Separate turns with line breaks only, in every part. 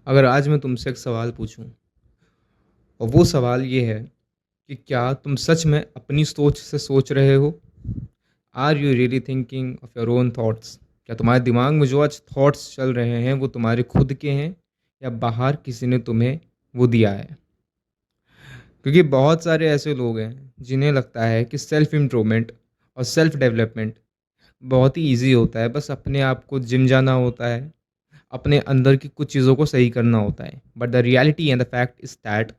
अगर आज मैं तुमसे एक सवाल पूछूं और वो सवाल ये है कि क्या तुम सच में अपनी सोच से सोच रहे हो? Are you really thinking of your own thoughts? क्या तुम्हारे दिमाग में जो आज थॉट्स चल रहे हैं वो तुम्हारे खुद के हैं या बाहर किसी ने तुम्हें वो दिया है? क्योंकि बहुत सारे ऐसे लोग हैं जिन्हें लगता है कि सेल्फ इम्प्रूवमेंट और सेल्फ डेवलपमेंट बहुत ही ईजी होता है। बस अपने आप को जिम जाना होता है, अपने अंदर की कुछ चीज़ों को सही करना होता है। But the reality and the fact is that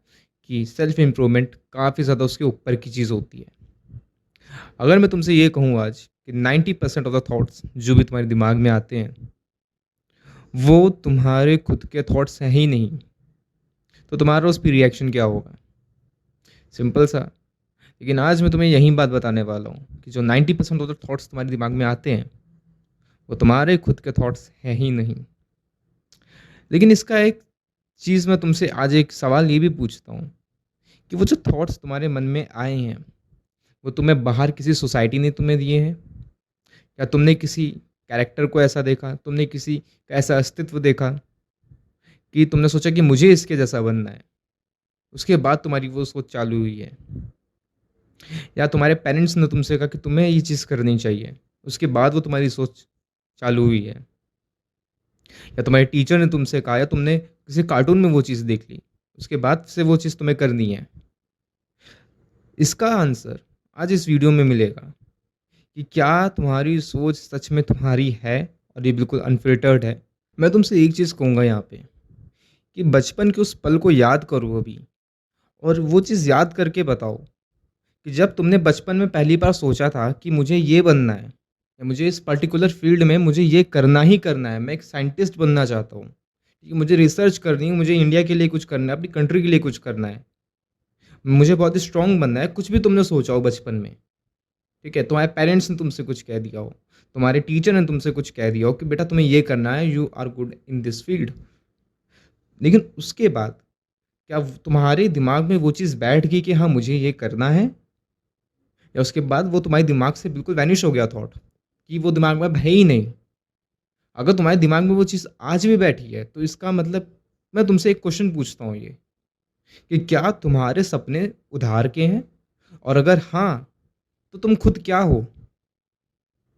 कि सेल्फ इम्प्रूवमेंट काफ़ी ज़्यादा उसके ऊपर की चीज़ होती है। अगर मैं तुमसे ये कहूँ आज कि 90% ऑफ द थॉट्स जो भी तुम्हारे दिमाग में आते हैं वो तुम्हारे खुद के थॉट्स हैं ही नहीं, तो तुम्हारा उस पर रिएक्शन क्या होगा? सिंपल सा। लेकिन आज मैं तुम्हें यही बात बताने वाला हूँ कि जो 90% ऑफ द थॉट्स तुम्हारे दिमाग में आते हैं वो तुम्हारे खुद के थॉट्स हैं ही नहीं। लेकिन इसका एक चीज़ मैं तुमसे आज एक सवाल ये भी पूछता हूँ कि वो जो थॉट्स तुम्हारे मन में आए हैं, वो तुम्हें बाहर किसी सोसाइटी ने तुम्हें दिए हैं? या तुमने किसी कैरेक्टर को ऐसा देखा, तुमने किसी का ऐसा अस्तित्व देखा कि तुमने सोचा कि मुझे इसके जैसा बनना है, उसके बाद तुम्हारी वो सोच चालू हुई है? या तुम्हारे पेरेंट्स ने तुमसे कहा कि तुम्हें ये चीज़ करनी चाहिए, उसके बाद वो तुम्हारी सोच चालू हुई है? या तुम्हारे टीचर ने तुमसे कहा या तुमने किसी कार्टून में वो चीज़ देख ली, उसके बाद से वो चीज़ तुम्हें करनी है? इसका आंसर आज इस वीडियो में मिलेगा कि क्या तुम्हारी सोच सच में तुम्हारी है और ये बिल्कुल अनफ़िल्टर्ड है। मैं तुमसे एक चीज़ कहूँगा यहाँ पे कि बचपन के उस पल को याद करो अभी, और वो चीज़ याद करके बताओ कि जब तुमने बचपन में पहली बार सोचा था कि मुझे ये बनना है या मुझे इस पर्टिकुलर फ़ील्ड में मुझे ये करना ही करना है, मैं एक साइंटिस्ट बनना चाहता हूँ, कि मुझे रिसर्च करनी है, मुझे इंडिया के लिए कुछ करना है, अपनी कंट्री के लिए कुछ करना है, मुझे बहुत स्ट्रॉन्ग बनना है, कुछ भी तुमने सोचा हो बचपन में, ठीक है? तुम्हारे पेरेंट्स ने तुमसे कुछ कह दिया हो, तुम्हारे टीचर ने तुमसे कुछ कह दिया हो कि बेटा तुम्हें ये करना है, you are good in this field. लेकिन उसके बाद क्या तुम्हारे दिमाग में वो चीज़ बैठ गई कि हाँ, मुझे ये करना है? या उसके बाद वो तुम्हारे दिमाग से बिल्कुल वैनिश हो गया थॉट कि वो दिमाग में अब है ही नहीं? अगर तुम्हारे दिमाग में वो चीज़ आज भी बैठी है, तो इसका मतलब मैं तुमसे एक क्वेश्चन पूछता हूँ ये, कि क्या तुम्हारे सपने उधार के हैं? और अगर हाँ, तो तुम खुद क्या हो?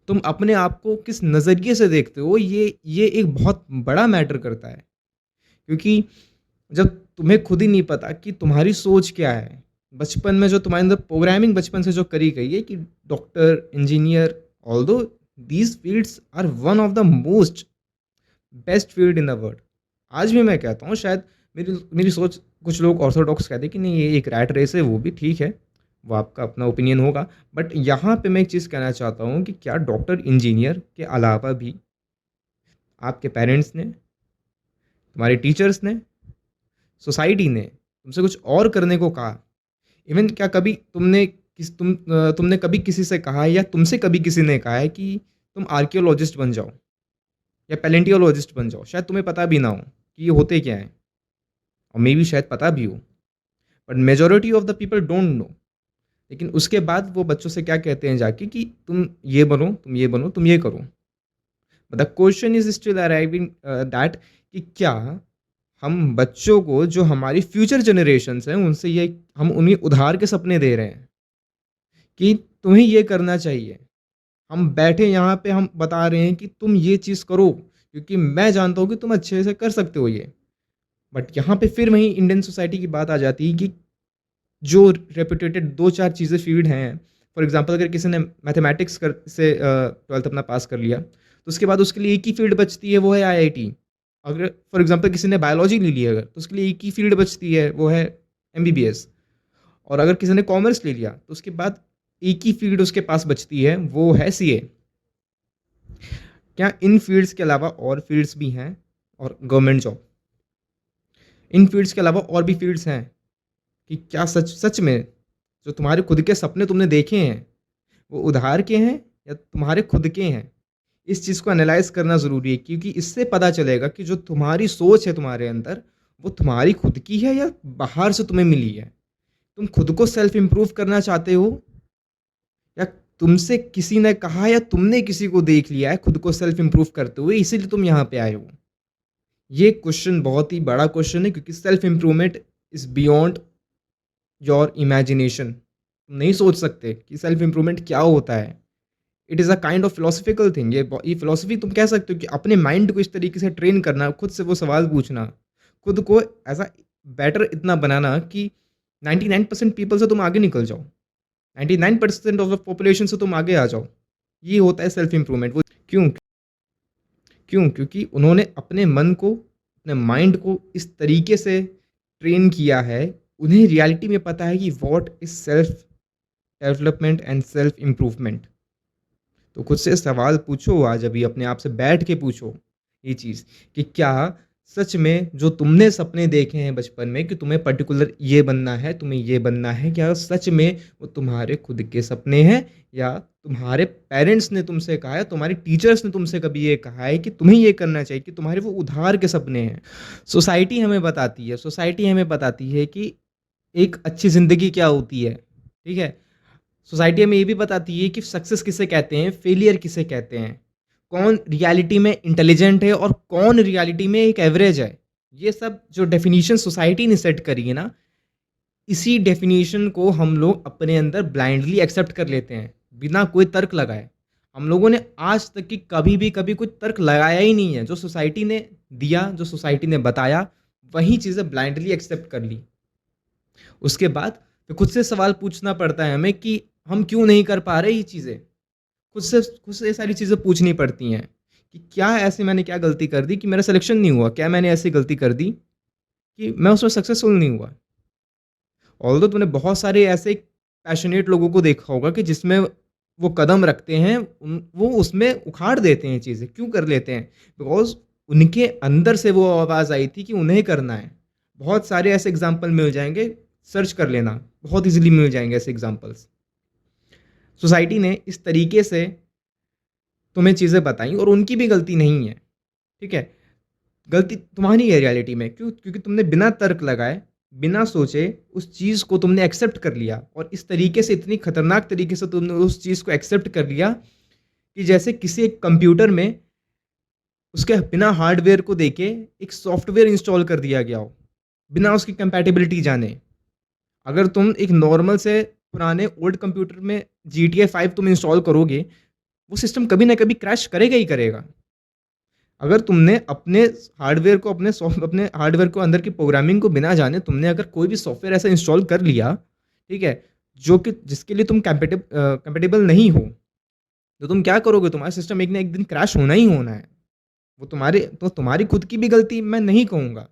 तुम अपने आप को किस नज़रिए से देखते हो, ये एक बहुत बड़ा मैटर करता है। क्योंकि जब तुम्हें खुद ही नहीं पता कि तुम्हारी सोच क्या है, बचपन में जो तुम्हारे अंदर प्रोग्रामिंग बचपन से जो करी गई है कि doctor, engineer, although these fields are one of the most best field in the world. आज भी मैं कहता हूँ, शायद मेरी मेरी सोच कुछ लोग ऑर्थोडॉक्स कहते हैं कि नहीं, ये एक रैट रेस है, वो भी ठीक है, वो आपका अपना ओपिनियन होगा। बट यहाँ पे मैं एक चीज़ कहना चाहता हूँ कि क्या डॉक्टर, इंजीनियर के अलावा भी आपके पेरेंट्स ने, तुम्हारे टीचर्स ने, सोसाइटी ने तुमसे कुछ और करने को कहा? इवन क्या कभी तुमने कभी किसी से कहा है या तुमसे कभी किसी ने कहा है कि तुम आर्कियोलॉजिस्ट बन जाओ या पैलेंटियोलॉजिस्ट बन जाओ? शायद तुम्हें पता भी ना हो कि ये होते क्या हैं, और मे बी शायद पता भी हो, but majority of the people don't know. लेकिन उसके बाद वो बच्चों से क्या कहते हैं जाके कि तुम ये बनो, तुम ये बनो, तुम ये करो। The question is still arriving that कि क्या हम बच्चों को, जो हमारी फ्यूचर जनरेशन्स हैं, उनसे ये हम उन्हें उधार के सपने दे रहे हैं कि तुम्हें ये करना चाहिए? हम बैठे यहाँ पे हम बता रहे हैं कि तुम ये चीज़ करो क्योंकि मैं जानता हूँ कि तुम अच्छे से कर सकते हो ये। बट यहाँ पे फिर वही इंडियन सोसाइटी की बात आ जाती है कि जो रेपुटेटेड 2-4 चीज़ें फ़ील्ड हैं, फॉर एग्ज़ाम्पल अगर किसी ने मैथमेटिक्स कर से 12th अपना पास कर लिया, तो उसके बाद उसके लिए एक ही फ़ील्ड बचती है, वो है आईआईटी। अगर फॉर एग्ज़ाम्पल किसी ने बायोलॉजी ले लिया अगर, तो उसके लिए एक ही फ़ील्ड बचती है, वो है एमबीबीएस। और अगर किसी ने कॉमर्स ले लिया, तो उसके बाद एक ही फ़ील्ड उसके पास बचती है, वो है सीए। क्या इन फ़ील्ड्स के अलावा और फ़ील्ड्स भी हैं? और गवर्नमेंट जॉब, इन फ़ील्ड्स के अलावा और भी फ़ील्ड्स हैं कि क्या सच सच में जो तुम्हारे खुद के सपने तुमने देखे हैं, वो उधार के हैं या तुम्हारे खुद के हैं? इस चीज़ को एनालाइज़ करना ज़रूरी है, क्योंकि इससे पता चलेगा कि जो तुम्हारी सोच है तुम्हारे अंदर, वो तुम्हारी खुद की है या बाहर से तुम्हें मिली है। तुम खुद को सेल्फ इम्प्रूव करना चाहते हो या तुमसे किसी ने कहा या तुमने किसी को देख लिया है खुद को सेल्फ इम्प्रूव करते हुए, इसीलिए तुम यहाँ पे आए हो? ये क्वेश्चन बहुत ही बड़ा क्वेश्चन है, क्योंकि self improvement is beyond your imagination. तुम नहीं सोच सकते कि सेल्फ इम्प्रूवमेंट क्या होता है। It is a kind of philosophical thing. ये फिलोसफी तुम कह सकते हो कि अपने माइंड को इस तरीके से ट्रेन करना, खुद से वो सवाल पूछना, खुद को एज अ बेटर इतना बनाना कि 99% पीपल से तुम आगे निकल जाओ, 99% ऑफ द पॉपुलेशन से तुम आगे आ जाओ। ये होता है सेल्फ इम्प्रूवमेंट। वो क्यों? क्योंकि उन्होंने अपने मन को, अपने माइंड को इस तरीके से ट्रेन किया है, उन्हें रियलिटी में पता है कि what is self development and self improvement. तो खुद से सवाल पूछो, आज अभी अपने आप से बैठ के पूछो ये चीज़ कि क्या सच में जो तुमने सपने देखे हैं बचपन में कि तुम्हें पर्टिकुलर ये बनना है, तुम्हें ये बनना है, क्या सच में वो तुम्हारे खुद के सपने हैं, या तुम्हारे पेरेंट्स ने तुमसे कहा है, तुम्हारे टीचर्स ने तुमसे कभी ये कहा है कि तुम्हें ये करना चाहिए, कि तुम्हारे वो उधार के सपने हैं। सोसाइटी हमें बताती है कि एक अच्छी ज़िंदगी क्या होती है, ठीक है? सोसाइटी हमें ये भी बताती है कि सक्सेस किसे कहते हैं, फेलियर किसे कहते हैं, कौन रियलिटी में इंटेलिजेंट है और कौन रियलिटी में एक एवरेज है। ये सब जो डेफिनेशन सोसाइटी ने सेट करी है ना, इसी डेफिनेशन को हम लोग अपने अंदर ब्लाइंडली एक्सेप्ट कर लेते हैं, बिना कोई तर्क लगाए। हम लोगों ने आज तक की कभी कोई तर्क लगाया ही नहीं है। जो सोसाइटी ने दिया, जो सोसाइटी ने बताया, वही चीज़ें ब्लाइंडली एक्सेप्ट कर ली। उसके बाद फिर खुद से सवाल पूछना पड़ता है हमें कि हम क्यों नहीं कर पा रहे ये चीज़ें। खुद से ये सारी चीज़ें पूछनी पड़ती हैं कि क्या ऐसे मैंने क्या गलती कर दी कि मेरा सिलेक्शन नहीं हुआ? क्या मैंने ऐसी गलती कर दी कि मैं उसमें सक्सेसफुल नहीं हुआ? ऑल्दो तूने बहुत सारे ऐसे पैशनेट लोगों को देखा होगा कि जिसमें वो कदम रखते हैं, वो उसमें उखाड़ देते हैं चीज़ें। क्यों कर लेते हैं? बिकॉज़ उनके अंदर से वो आवाज़ आई थी कि उन्हें करना है। बहुत सारे ऐसे एग्ज़ाम्पल मिल जाएँगे, सर्च कर लेना, बहुत ईज़िली मिल जाएँगे ऐसे एग्ज़ाम्पल्स। सोसाइटी ने इस तरीके से तुम्हें चीज़ें बताई और उनकी भी गलती नहीं है, ठीक है? गलती तुम्हारी है रियलिटी में। क्यों? क्योंकि तुमने बिना तर्क लगाए, बिना सोचे उस चीज़ को तुमने एक्सेप्ट कर लिया, और इस तरीके से, इतनी खतरनाक तरीके से तुमने उस चीज़ को एक्सेप्ट कर लिया कि जैसे किसी एक कंप्यूटर में उसके बिना हार्डवेयर को देके एक सॉफ्टवेयर इंस्टॉल कर दिया गया हो, बिना उसकी कंपैटिबिलिटी जाने। अगर तुम एक नॉर्मल से पुराने ओल्ड कंप्यूटर में GTA 5 तुम इंस्टॉल करोगे, वो सिस्टम कभी ना कभी क्रैश करेगा ही करेगा। अगर तुमने अपने हार्डवेयर को अंदर की प्रोग्रामिंग को बिना जाने तुमने अगर कोई भी सॉफ्टवेयर ऐसा इंस्टॉल कर लिया, ठीक है, जो कि जिसके लिए तुम कंपैटिबल नहीं हो, तो तुम क्या करोगे? तुम्हारा सिस्टम एक ना एक दिन क्रैश होना ही होना है। तो तुम्हारी खुद की भी गलती मैं नहीं कहूँगा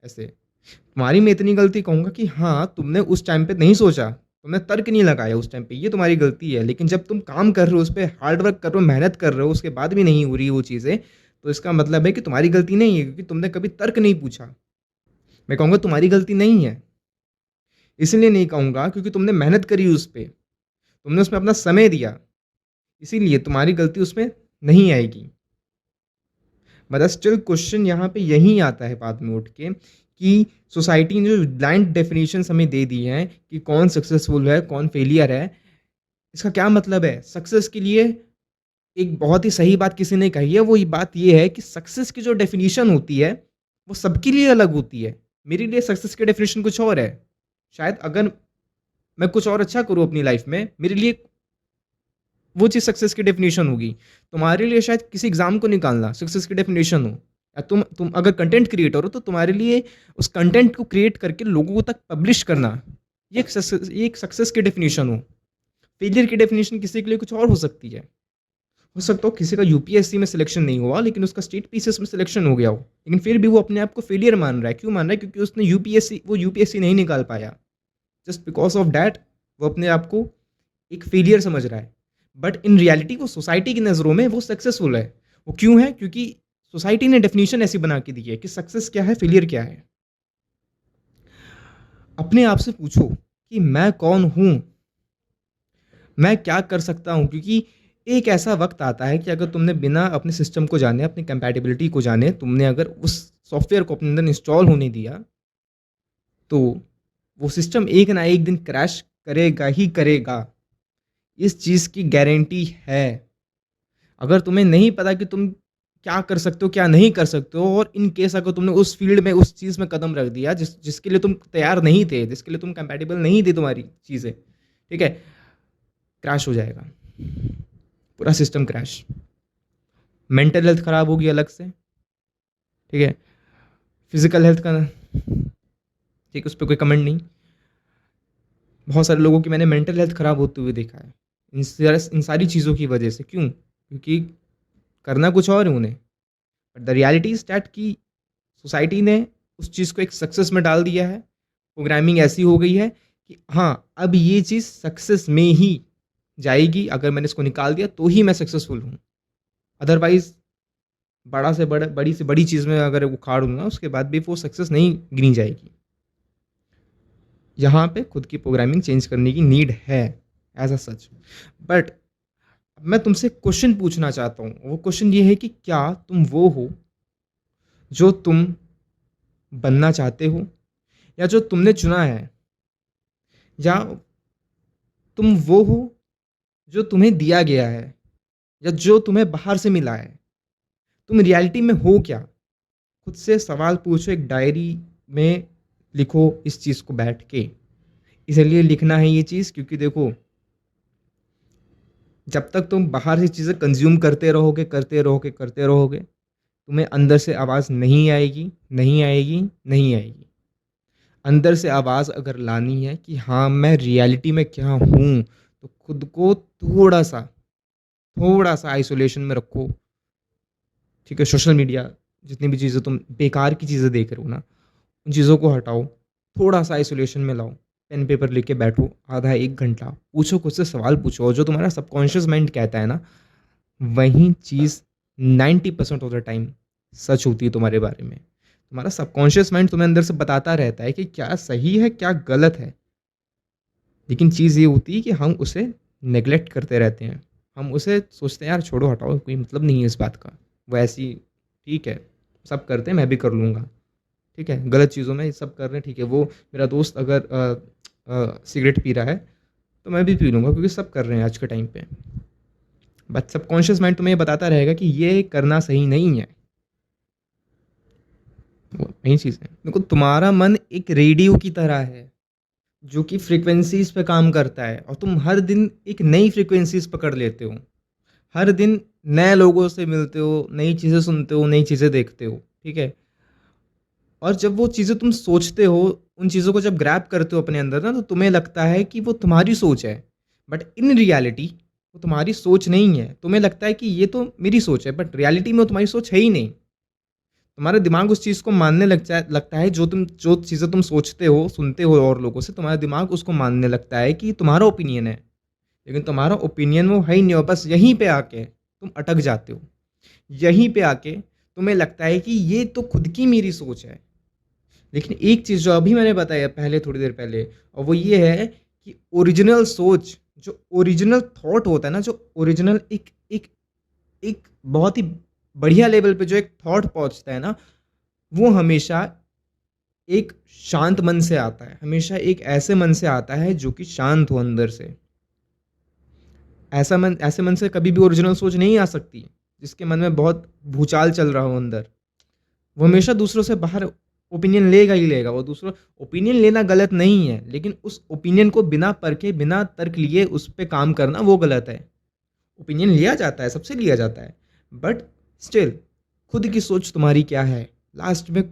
ऐसे। तुम्हारी मैं इतनी गलती कहूँगा कि हाँ, तुमने उस टाइम पे नहीं सोचा, तुमने तर्क नहीं लगाया उस टाइम पे, ये तुम्हारी गलती है। लेकिन जब तुम काम कर रहे हो, उस पे हार्ड वर्क कर रहे हो, मेहनत कर रहे हो, उसके बाद भी नहीं हो रही वो चीज़ें, तो इसका मतलब है कि तुम्हारी गलती नहीं है, क्योंकि तुमने कभी तर्क नहीं पूछा। मैं कहूँगा तुम्हारी गलती नहीं है। इसलिए नहीं कहूँगा क्योंकि तुमने मेहनत करी उस पे, तुमने उसमें अपना समय दिया, इसीलिए तुम्हारी गलती उसमें नहीं आएगी। बट स्टिल क्वेश्चन यहाँ पे यही आता है बाद में उठ के कि सोसाइटी ने जो ब्लाइंड डेफिनेशंस हमें दे दी हैं कि कौन सक्सेसफुल है, कौन फेलियर है, इसका क्या मतलब है? सक्सेस के लिए एक बहुत ही सही बात किसी ने कही है, वो ये बात ये है कि सक्सेस की जो डेफिनेशन होती है, वो सबके लिए अलग होती है। मेरे लिए सक्सेस की डेफिनेशन कुछ और है। शायद अगर मैं कुछ और अच्छा करूँ अपनी लाइफ में, मेरे लिए वो चीज़ सक्सेस की डेफिनेशन होगी। तुम्हारे लिए शायद किसी एग्ज़ाम को निकालना सक्सेस की डेफिनेशन हो, या तुम अगर कंटेंट क्रिएटर हो, तो तुम्हारे लिए उस कंटेंट को क्रिएट करके लोगों तक पब्लिश करना, ये एक सक्सेस की डेफिनेशन हो। फेलियर की डेफिनेशन किसी के लिए कुछ और हो सकती है। हो सकता हो किसी का यूपीएससी में सिलेक्शन नहीं हुआ, लेकिन उसका स्टेट पीसीएस में सिलेक्शन हो गया हो, लेकिन फिर भी वो अपने आप को फेलियर मान रहा है। क्यों मान रहा है? क्योंकि उसने यूपीएससी नहीं निकाल पाया। जस्ट बिकॉज ऑफ डैट वो अपने आप को एक फेलियर समझ रहा है। बट इन रियलिटी वो सोसाइटी की नज़रों में वो सक्सेसफुल है। वो क्यों है? क्योंकि सोसाइटी ने डेफिनेशन ऐसी बना के दी है कि सक्सेस क्या है, फेलियर क्या है। अपने आप से पूछो कि मैं कौन हूँ, मैं क्या कर सकता हूँ। क्योंकि एक ऐसा वक्त आता है कि अगर तुमने बिना अपने सिस्टम को जाने, अपनी कंपैटिबिलिटी को जाने, तुमने अगर उस सॉफ्टवेयर को अपने अंदर इंस्टॉल होने दिया, तो वो सिस्टम एक ना एक दिन क्रैश करेगा ही करेगा। इस चीज़ की गारंटी है। अगर तुम्हें नहीं पता कि तुम क्या कर सकते हो, क्या नहीं कर सकते हो, और इन केस अगर तुमने उस फील्ड में, उस चीज़ में कदम रख दिया जिसके लिए तुम तैयार नहीं थे, जिसके लिए तुम कंपैटिबल नहीं थी तुम्हारी चीज़ें, ठीक है, क्रैश हो जाएगा पूरा सिस्टम, क्रैश। मेंटल हेल्थ खराब होगी अलग से, ठीक है, फिजिकल हेल्थ का, ठीक है, उस पर कोई कमेंट नहीं। बहुत सारे लोगों की मैंने मेंटल हेल्थ खराब होते हुए देखा है इन सारी चीज़ों की वजह से। क्यों? क्योंकि करना कुछ और है उन्हें, but the reality is that कि सोसाइटी ने उस चीज़ को एक सक्सेस में डाल दिया है। प्रोग्रामिंग ऐसी हो गई है कि हाँ, अब ये चीज़ सक्सेस में ही जाएगी, अगर मैंने इसको निकाल दिया तो ही मैं सक्सेसफुल हूँ। अदरवाइज बड़ी से बड़ी चीज़ में अगर उखाड़ दूंगा उसके बाद भी वो सक्सेस नहीं गिनी जाएगी। यहाँ पे खुद की प्रोग्रामिंग चेंज करने की नीड है एज अ सच। बट मैं तुमसे क्वेश्चन पूछना चाहता हूँ, वो क्वेश्चन ये है कि क्या तुम वो हो जो तुम बनना चाहते हो, या जो तुमने चुना है, या तुम वो हो जो तुम्हें दिया गया है, या जो तुम्हें बाहर से मिला है? तुम रियलिटी में हो क्या? खुद से सवाल पूछो, एक डायरी में लिखो इस चीज़ को बैठ के। इसलिए लिखना है ये चीज़ क्योंकि देखो, जब तक तुम बाहर से चीज़ें कंज्यूम करते रहोगे, तुम्हें अंदर से आवाज़ नहीं आएगी, नहीं आएगी, नहीं आएगी। अंदर से आवाज़ अगर लानी है कि हाँ, मैं रियलिटी में क्या हूँ, तो खुद को थोड़ा सा आइसोलेशन में रखो, ठीक है? सोशल मीडिया, जितनी भी चीज़ें तुम बेकार की चीज़ें देख रहे हो ना, उन चीज़ों को हटाओ, थोड़ा सा आइसोलेशन में लाओ, पेन पेपर लेके बैठो, आधा 1 घंटा पूछो, खुद से सवाल पूछो, और जो तुम्हारा सबकॉन्शियस माइंड कहता है ना, वही चीज़ 90% ऑफ द टाइम सच होती है तुम्हारे बारे में। तुम्हारा सबकॉन्शियस माइंड तुम्हें अंदर से बताता रहता है कि क्या सही है, क्या गलत है, लेकिन चीज़ ये होती है कि हम उसे नेग्लेक्ट करते रहते हैं। हम उसे सोचते हैं यार छोड़ो, हटाओ, कोई मतलब नहीं है इस बात का, वो ऐसी, ठीक है, सब करते हैं, मैं भी कर लूँगा, ठीक है, गलत चीज़ों में सब कर रहे हैं, ठीक है, वो मेरा दोस्त अगर सिगरेट पी रहा है तो मैं भी पी लूँगा क्योंकि सब कर रहे हैं आज के टाइम पे। बट सबकॉन्शियस माइंड तुम्हें ये बताता रहेगा कि ये करना सही नहीं है। वही चीज़ है, देखो, तुम्हारा मन एक रेडियो की तरह है जो कि फ्रीक्वेंसीज पे काम करता है, और तुम हर दिन एक नई फ्रीक्वेंसीज पकड़ लेते हो, हर दिन नए लोगों से मिलते हो, नई चीज़ें सुनते हो, नई चीज़ें देखते हो, ठीक है? और जब वो चीज़ें तुम सोचते हो, उन चीज़ों को जब ग्रैब करते हो अपने अंदर ना, तो तुम्हें लगता है कि वो तुम्हारी सोच है, बट इन रियलिटी वो तुम्हारी सोच नहीं है। तुम्हें लगता है कि ये तो मेरी सोच है, बट रियलिटी में वो तुम्हारी सोच है ही नहीं। तुम्हारा दिमाग उस चीज़ को मानने लगता है, जो चीज़ें तुम सोचते हो, सुनते हो और लोगों से, तुम्हारा दिमाग उसको मानने लगता है कि तुम्हारा ओपिनियन है, लेकिन तुम्हारा ओपिनियन वो है ही नहीं। और बस यहीं पे आके तुम अटक जाते हो, यहीं पे आके तुम्हें लगता है कि ये तो खुद की मेरी सोच है। लेकिन एक चीज़ जो अभी मैंने बताया पहले, थोड़ी देर पहले, और वो ये है कि ओरिजिनल सोच, जो ओरिजिनल थॉट होता है ना, जो ओरिजिनल एक एक एक बहुत ही बढ़िया लेवल पे जो एक थॉट पहुंचता है ना, वो हमेशा एक शांत मन से आता है, हमेशा एक ऐसे मन से आता है जो कि शांत हो अंदर से। ऐसे मन से कभी भी ओरिजिनल सोच नहीं आ सकती, जिसके मन में बहुत भूचाल चल रहा हो अंदर। वो हमेशा दूसरों से बाहर ओपिनियन लेगा ही लेगा। वो दूसरों ओपिनियन लेना गलत नहीं है, लेकिन उस ओपिनियन को बिना परखे, बिना तर्क लिए उस पर काम करना वो गलत है। ओपिनियन लिया जाता है, सबसे लिया जाता है, बट स्टिल खुद की सोच तुम्हारी क्या है, लास्ट में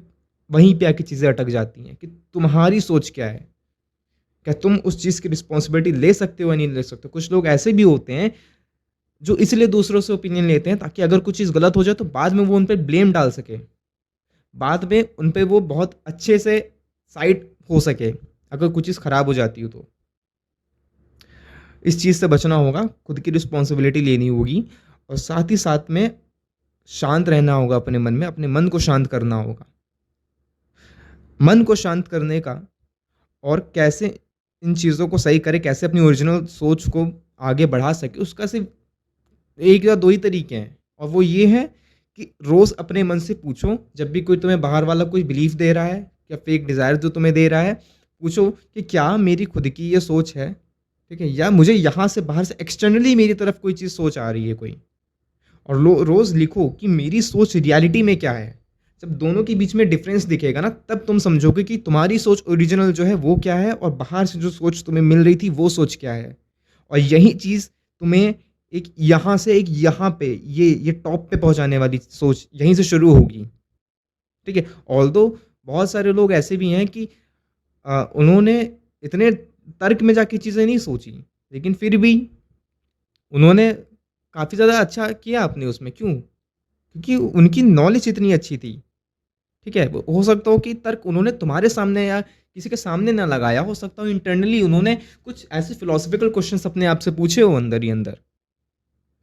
वहीं पे आके चीज़ें अटक जाती हैं कि तुम्हारी सोच क्या है। क्या तुम उस चीज़ की रिस्पॉन्सिबिलिटी ले सकते हो या नहीं ले सकते? कुछ लोग ऐसे भी होते हैं जो इसलिए दूसरों से ओपिनियन लेते हैं ताकि अगर कुछ चीज़ गलत हो जाए तो बाद में वो उन पे ब्लेम डाल सके, बाद में उन पे वो बहुत अच्छे से साइड हो सके अगर कुछ चीज़ खराब हो जाती हो तो। इस चीज़ से बचना होगा, खुद की रिस्पॉन्सिबिलिटी लेनी होगी, और साथ ही साथ में शांत रहना होगा अपने मन में, अपने मन को शांत करना होगा। मन को शांत करने का, और कैसे इन चीज़ों को सही करें, कैसे अपनी ओरिजिनल सोच को आगे बढ़ा सके, उसका सिर्फ एक या दो ही तरीके हैं, और वो ये है कि रोज़ अपने मन से पूछो, जब भी कोई तुम्हें बाहर वाला कोई बिलीफ दे रहा है या फेक डिज़ायर जो तुम्हें दे रहा है, पूछो कि क्या मेरी खुद की ये सोच है, ठीक है, या मुझे यहाँ से बाहर से एक्सटर्नली मेरी तरफ कोई चीज़ सोच आ रही है कोई। और रोज़ लिखो कि मेरी सोच रियलिटी में क्या है। जब दोनों के बीच में डिफरेंस दिखेगा ना, तब तुम समझोगे कि तुम्हारी सोच ओरिजिनल जो है वो क्या है और बाहर से जो सोच तुम्हें मिल रही थी वो सोच क्या है। और यही चीज़ तुम्हें एक यहाँ से एक यहाँ पे ये टॉप पे पहुँचाने वाली सोच यहीं से शुरू होगी, ठीक है? ऑल्दो बहुत सारे लोग ऐसे भी हैं कि उन्होंने इतने तर्क में जाके चीज़ें नहीं सोची, लेकिन फिर भी उन्होंने काफ़ी ज़्यादा अच्छा किया अपने उसमें, क्यों? क्योंकि उनकी नॉलेज इतनी अच्छी थी, ठीक है? हो सकता हो कि तर्क उन्होंने तुम्हारे सामने या किसी के सामने ना लगाया, हो सकता हो इंटरनली उन्होंने कुछ ऐसे फिलॉसफिकल क्वेश्चन्स अपने आप से पूछे हो अंदर ही अंदर,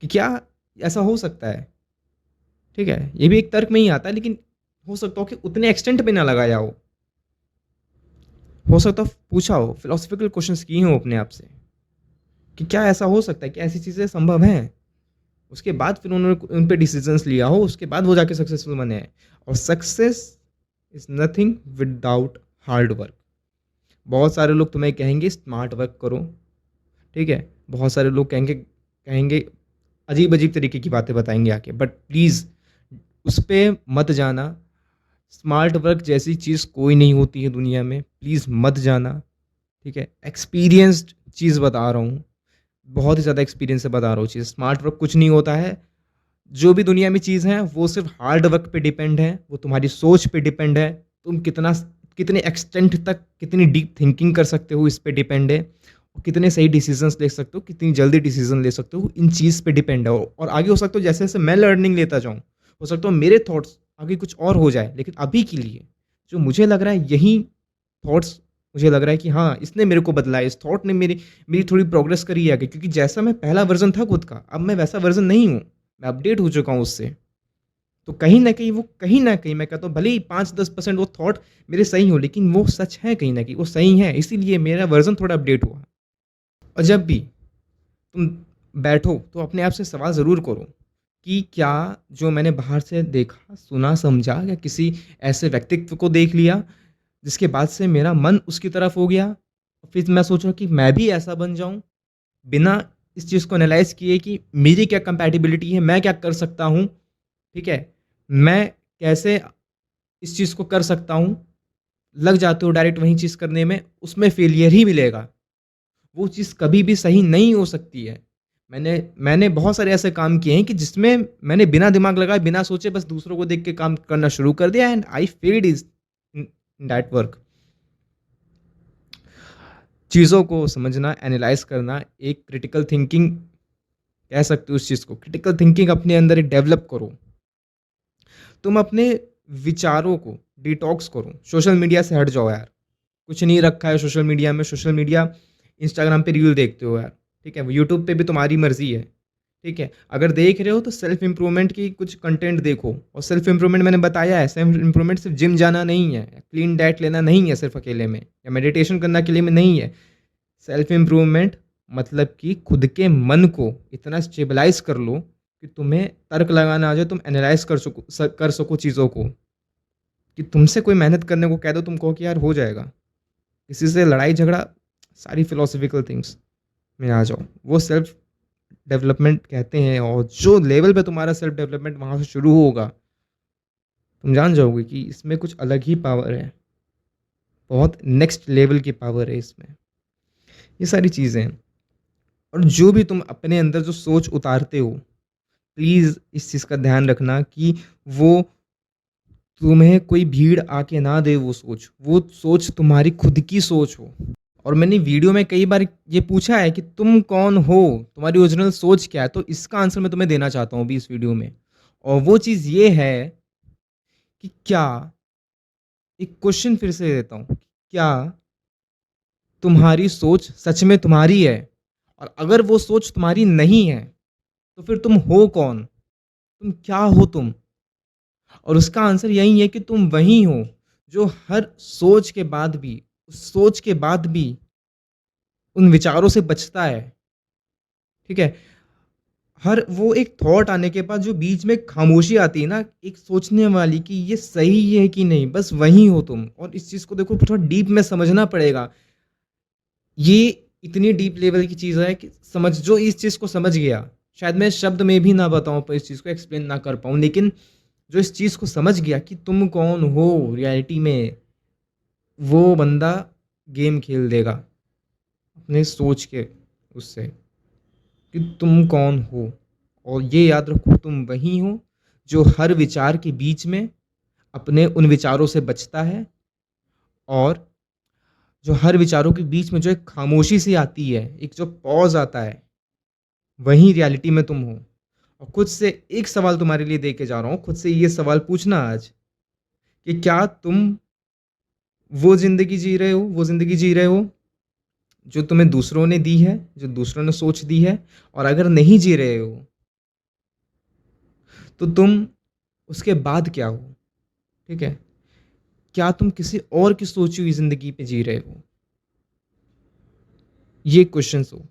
कि क्या ऐसा हो सकता है? ठीक है? ये भी एक तर्क में ही आता है, लेकिन हो सकता हो कि उतने एक्सटेंट पे ना लगाया हो सकता हो पूछा हो, फिलॉसफिकल क्वेश्चन्स किए हों अपने आप से, कि क्या ऐसा हो सकता है? क्या ऐसी चीज़ें संभव हैं? उसके बाद फिर उन्होंने उन पे डिसीजंस लिया हो, उसके बाद वो जाके सक्सेसफुल बने हैं। और success is nothing without hard work. बहुत सारे लोग तुम्हें कहेंगे स्मार्ट वर्क करो, ठीक है? बहुत सारे लोग कहेंगे कहेंगे अजीब-अजीब तरीके की बातें बताएँगे आके, बट प्लीज़ उस पे मत जाना। स्मार्ट वर्क जैसी चीज़ कोई नहीं होती है दुनिया में, प्लीज़ मत जाना, ठीक है? एक्सपीरियंस्ड चीज़ बता रहा हूँ, बहुत ही ज़्यादा एक्सपीरियंस से बता रहा हूँ चीज़। स्मार्ट वर्क कुछ नहीं होता है। जो भी दुनिया में चीज़ हैं, वो सिर्फ़ हार्ड वर्क पे डिपेंड है, वो तुम्हारी सोच पे डिपेंड है। तुम कितने एक्सटेंट तक कितनी डीप थिंकिंग कर सकते हो, इस पे डिपेंड है। और कितने सही डिसीज़न्स ले सकते हो, कितनी जल्दी डिसीज़न ले सकते हो, इन चीज़ पे डिपेंड है। और आगे हो सकता है जैसे-जैसे मैं लर्निंग लेता जाऊँ, हो सकता है मेरे थॉट्स आगे कुछ और हो जाए। लेकिन अभी के लिए जो मुझे लग रहा है यही थॉट्स मुझे लग रहा है कि हाँ, इसने मेरे को बदला है, इस थॉट ने मेरी मेरी थोड़ी प्रोग्रेस करी है आगे, क्योंकि जैसा मैं पहला वर्ज़न था खुद का, अब मैं वैसा वर्ज़न नहीं हूँ। मैं अपडेट हो चुका हूँ उससे। तो कहीं न कहीं मैं कहता हूँ भले ही 5-10% वो थॉट मेरे सही हों, लेकिन वो सच है कहीं न कहीं, वो सही हैं, इसीलिए मेरा वर्ज़न थोड़ा अपडेट हुआ। और जब भी तुम बैठो तो अपने आप से सवाल ज़रूर करो कि क्या जो मैंने बाहर से देखा, सुना, समझा या किसी ऐसे व्यक्तित्व को देख लिया, जिसके बाद से मेरा मन उसकी तरफ हो गया, फिर मैं सोच रहा हूँ कि मैं भी ऐसा बन जाऊँ, बिना इस चीज़ को एनालाइज़ किए कि मेरी क्या कंपैटिबिलिटी है, मैं क्या कर सकता हूँ, ठीक है? मैं कैसे इस चीज़ को कर सकता हूँ, लग जाते हो डायरेक्ट वही चीज़ करने में, उसमें फेलियर ही मिलेगा। वो चीज़ कभी भी सही नहीं हो सकती है। मैंने मैंने बहुत सारे ऐसे काम किए हैं कि जिसमें मैंने बिना दिमाग लगाए, बिना सोचे बस दूसरों को देख के काम करना शुरू कर दिया and I failed in that work. चीज़ों को समझना, एनालाइज़ करना, एक क्रिटिकल थिंकिंग कह सकते हो उस चीज़ को। क्रिटिकल थिंकिंग अपने अंदर एक डेवलप करो। तुम अपने विचारों को डिटॉक्स करो, सोशल मीडिया से हट जाओ यार। कुछ नहीं रखा है सोशल मीडिया में, सोशल मीडिया इंस्टाग्राम पे रील देखते हो यार, ठीक है? यूट्यूब पे भी तुम्हारी मर्ज़ी है, ठीक है? अगर देख रहे हो तो सेल्फ इम्प्रूवमेंट की कुछ कंटेंट देखो। और सेल्फ इम्प्रूवमेंट मैंने बताया है, सेल्फ इम्प्रूवमेंट सिर्फ जिम जाना नहीं है, क्लीन डाइट लेना नहीं है सिर्फ अकेले में, या मेडिटेशन करना अकेले में नहीं है। सेल्फ इम्प्रूवमेंट मतलब कि खुद के मन को इतना स्टेबलाइज़ कर लो कि तुम्हें तर्क लगाना आ जाए, तुम एनालाइज़ कर सको चीज़ों को, कि तुमसे कोई मेहनत करने को कह दो, तुम कहो कि यार हो जाएगा। किसी से लड़ाई झगड़ा, सारी फिलॉसफिकल थिंग्स में आ जाओ। वो सेल्फ डेवलपमेंट कहते हैं, और जो लेवल पे तुम्हारा सेल्फ डेवलपमेंट वहाँ से शुरू होगा, तुम जान जाओगे कि इसमें कुछ अलग ही पावर है। बहुत नेक्स्ट लेवल की पावर है इसमें। ये सारी चीज़ें हैं। और जो भी तुम अपने अंदर जो सोच उतारते हो, प्लीज़ इस चीज़ का ध्यान रखना कि वो तुम्हें कोई भीड़ आके ना दे वो सोच तुम्हारी खुद की सोच हो। और मैंने वीडियो में कई बार ये पूछा है कि तुम कौन हो? तुम्हारी ओरिजिनल सोच क्या है? तो इसका आंसर मैं तुम्हें देना चाहता हूँ अभी इस वीडियो में। और वो चीज़ ये है कि क्या, एक क्वेश्चन फिर से देता हूँ, क्या तुम्हारी सोच सच में तुम्हारी है? और अगर वो सोच तुम्हारी नहीं है, तो फिर तुम हो कौन? तुम क्या हो तुम? और उसका आंसर यही है कि तुम वही हो, जो हर सोच के बाद भी, उस सोच के बाद भी उन विचारों से बचता है, ठीक है? हर वो एक थॉट आने के बाद जो बीच में खामोशी आती है ना, एक सोचने वाली कि ये सही है कि नहीं, बस वही हो तुम। और इस चीज़ को देखो थोड़ा डीप में समझना पड़ेगा। ये इतनी डीप लेवल की चीज़ है कि जो इस चीज़ को समझ गया, शायद मैं शब्द में भी ना बताऊँ पर इस चीज़ को एक्सप्लेन ना कर पाऊँ, लेकिन जो इस चीज़ को समझ गया कि तुम कौन हो रियलिटी में, वो बंदा गेम खेल देगा अपने सोच के उससे, कि तुम कौन हो। और ये याद रखो, तुम वही हो जो हर विचार के बीच में अपने उन विचारों से बचता है, और जो हर विचारों के बीच में जो एक खामोशी सी आती है, एक जो पॉज़ आता है, वही रियलिटी में तुम हो। और खुद से एक सवाल तुम्हारे लिए दे के जा रहा हूँ, खुद से ये सवाल पूछना आज, कि क्या तुम वो ज़िंदगी जी रहे हो, वो ज़िंदगी जी रहे हो जो तुम्हें दूसरों ने दी है, जो दूसरों ने सोच दी है? और अगर नहीं जी रहे हो, तो तुम उसके बाद क्या हो? ठीक है? क्या तुम किसी और की सोची हुई ज़िंदगी पे जी रहे हो? ये क्वेश्चन्स हो।